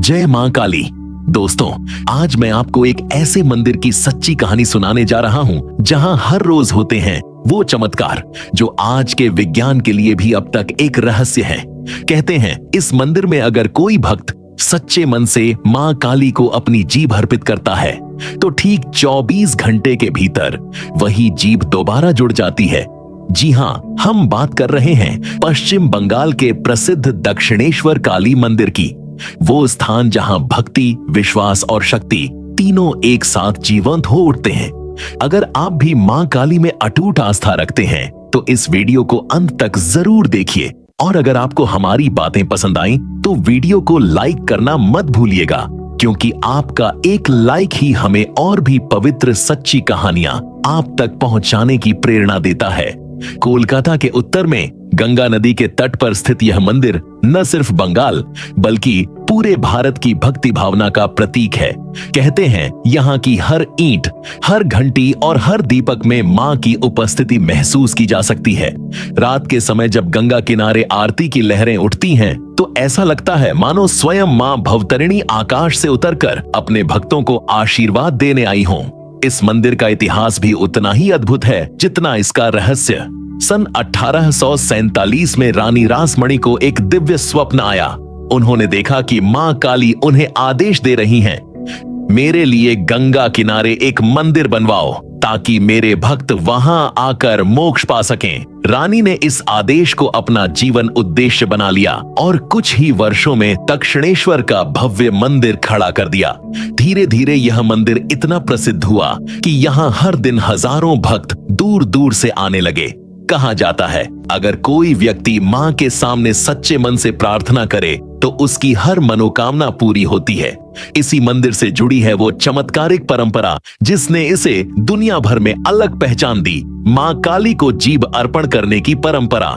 जय मां काली। दोस्तों, आज मैं आपको एक ऐसे मंदिर की सच्ची कहानी सुनाने जा रहा हूं जहां हर रोज होते हैं वो चमत्कार जो आज के विज्ञान के लिए भी अब तक एक रहस्य है। कहते हैं इस मंदिर में अगर कोई भक्त सच्चे मन से मां काली को अपनी जीभ अर्पित करता है तो ठीक 24 घंटे के भीतर वही जीभ दोबारा जुड़ जाती है। जी हां, हम बात कर रहे हैं पश्चिम बंगाल के प्रसिद्ध दक्षिणेश्वर काली मंदिर की। वो स्थान जहां भक्ति, विश्वास और शक्ति तीनों एक साथ जीवंत हो उठते हैं। अगर आप भी मां काली में अटूट आस्था रखते हैं तो इस वीडियो को अंत तक जरूर देखिए। और अगर आपको हमारी बातें पसंद आईं तो वीडियो को लाइक करना मत भूलिएगा, क्योंकि आपका एक लाइक ही हमें और भी पवित्र सच्ची कहानियां आप तक पहुंचाने की प्रेरणा देता है। कोलकाता के उत्तर में गंगा नदी के तट पर स्थित यह मंदिर न सिर्फ बंगाल बल्कि पूरे भारत की भक्ति भावना का प्रतीक है। कहते हैं यहाँ की हर ईंट, हर घंटी और हर दीपक में मां की उपस्थिति महसूस की जा सकती है। रात के समय जब गंगा किनारे आरती की लहरें उठती हैं तो ऐसा लगता है मानो स्वयं मां भवतरिणी आकाश से उतरकर अपने भक्तों को आशीर्वाद देने आई हों। इस मंदिर का इतिहास भी उतना ही अद्भुत है जितना इसका रहस्य। सन 1847 में रानी रासमणि को एक दिव्य स्वप्न आया। उन्होंने देखा कि मां काली उन्हें आदेश दे रही हैं, मेरे लिए गंगा किनारे एक मंदिर बनवाओ ताकि मेरे भक्त वहां आकर मोक्ष पा सकें। रानी ने इस आदेश को अपना जीवन उद्देश्य बना लिया और कुछ ही वर्षों में दक्षिणेश्वर का भव्य मंदिर खड़ा कर दिया। धीरे धीरे यह मंदिर इतना प्रसिद्ध हुआ कि यहाँ हर दिन हजारों भक्त दूर दूर से आने लगे। कहा जाता है अगर कोई व्यक्ति मां के सामने सच्चे मन से प्रार्थना करे तो उसकी हर मनोकामना पूरी होती है। इसी मंदिर से जुड़ी है वो चमत्कारिक परंपरा जिसने इसे दुनिया भर में अलग पहचान दी, मां काली को जीभ अर्पण करने की परंपरा।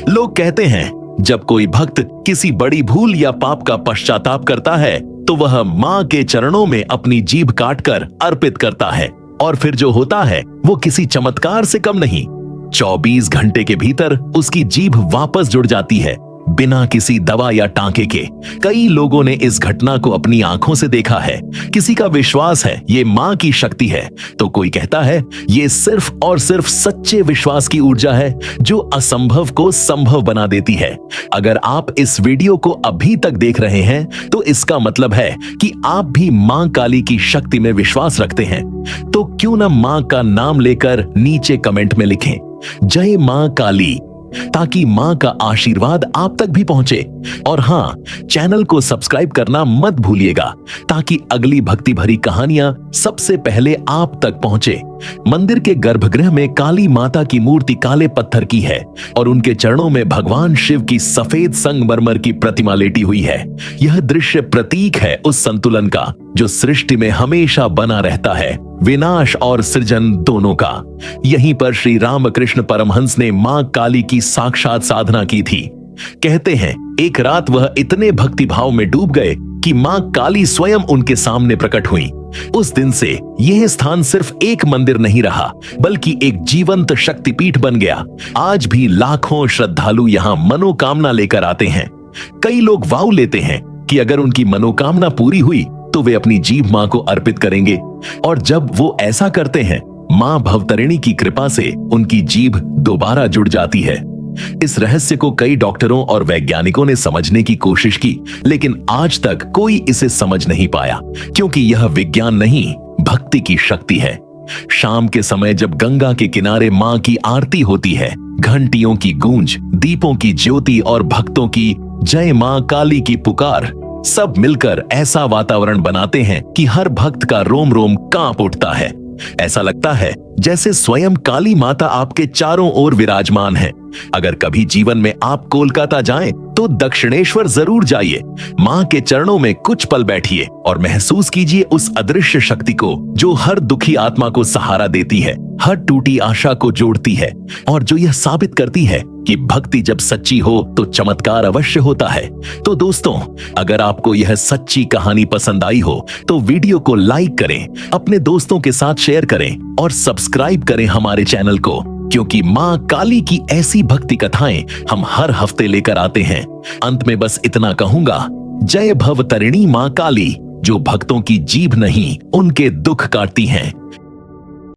लोग कहते हैं जब कोई भक्त किसी बड़ी भूल या पाप का पश्चाताप करता है तो वह मां के चरणों में अपनी जीभ काटकर अर्पित करता है, और फिर जो होता है वो किसी चमत्कार से कम नहीं। 24 घंटे के भीतर उसकी जीभ वापस जुड़ जाती है, बिना किसी दवा या टांके के। कई लोगों ने इस घटना को अपनी आंखों से देखा है। किसी का विश्वास है ये मां की शक्ति है, तो कोई कहता है ये सिर्फ और सिर्फ सच्चे विश्वास की ऊर्जा है जो असंभव को संभव बना देती है। अगर आप इस वीडियो को अभी तक देख रहे हैं तो इसका मतलब है कि आप भी मां काली की शक्ति में विश्वास रखते हैं। तो क्यों न मां का नाम लेकर नीचे कमेंट में लिखें जय मां काली, ताकि मां का आशीर्वाद आप तक भी पहुंचे। और हां, चैनल को सब्सक्राइब करना मत भूलिएगा ताकि अगली भक्ति भरी कहानियां सबसे पहले आप तक पहुंचे। मंदिर के गर्भगृह में काली माता की मूर्ति काले पत्थर की है और उनके चरणों में भगवान शिव की सफेद संगमरमर की प्रतिमा लेटी हुई है। यह दृश्य प्रतीक है उस संतुलन का जो सृष्टि में हमेशा बना रहता है, विनाश और सृजन दोनों का। यहीं पर श्री रामकृष्ण परमहंस ने मां काली की साक्षात साधना की थी। कहते हैं एक रात वह इतने भक्ति भाव में डूब गए कि मां काली स्वयं उनके सामने प्रकट हुई। उस दिन से यह स्थान सिर्फ एक मंदिर नहीं रहा बल्कि एक जीवंत शक्तिपीठ बन गया। आज भी लाखों श्रद्धालु यहाँ मनोकामना लेकर आते हैं। कई लोग वाव लेते हैं कि अगर उनकी मनोकामना पूरी हुई तो वे अपनी जीभ मां को अर्पित करेंगे, और जब वो ऐसा करते हैं मां भवतरिणी की कृपा से उनकी जीभ दोबारा जुड़ जाती है। इस रहस्य को कई डॉक्टरों और वैज्ञानिकों ने समझने की कोशिश की, लेकिन आज तक कोई इसे समझ नहीं पाया, क्योंकि यह विज्ञान नहीं, भक्ति की शक्ति है। शाम के समय जब गंगा के किनारे मां की आरती होती है, घंटियों की गूंज, दीपों की ज्योति और भक्तों की जय मां काली की पुकार सब मिलकर ऐसा वातावरण बनाते हैं कि हर भक्त का रोम रोम कांप उठता है। ऐसा लगता है जैसे स्वयं काली माता आपके चारों ओर विराजमान है। अगर कभी जीवन में आप कोलकाता जाएं तो दक्षिणेश्वर जरूर जाइए। मां के चरणों में कुछ पल बैठिए और महसूस कीजिए उस अदृश्य शक्ति को जो हर दुखी आत्मा को सहारा देती है, हर टूटी आशा को जोड़ती है और जो यह साबित करती है कि भक्ति जब सच्ची हो तो चमत्कार अवश्य होता है। तो दोस्तों, अगर आपको यह सच्ची कहानी पसंद आई हो तो वीडियो को लाइक करें, अपने दोस्तों के साथ शेयर करें और सब्सक्राइब करें हमारे चैनल को, क्योंकि मां काली की ऐसी भक्ति कथाएं हम हर हफ्ते लेकर आते हैं। अंत में बस इतना कहूंगा, जय भवतरिणी मां काली, जो भक्तों की जीभ नहीं उनके दुख काटती हैं।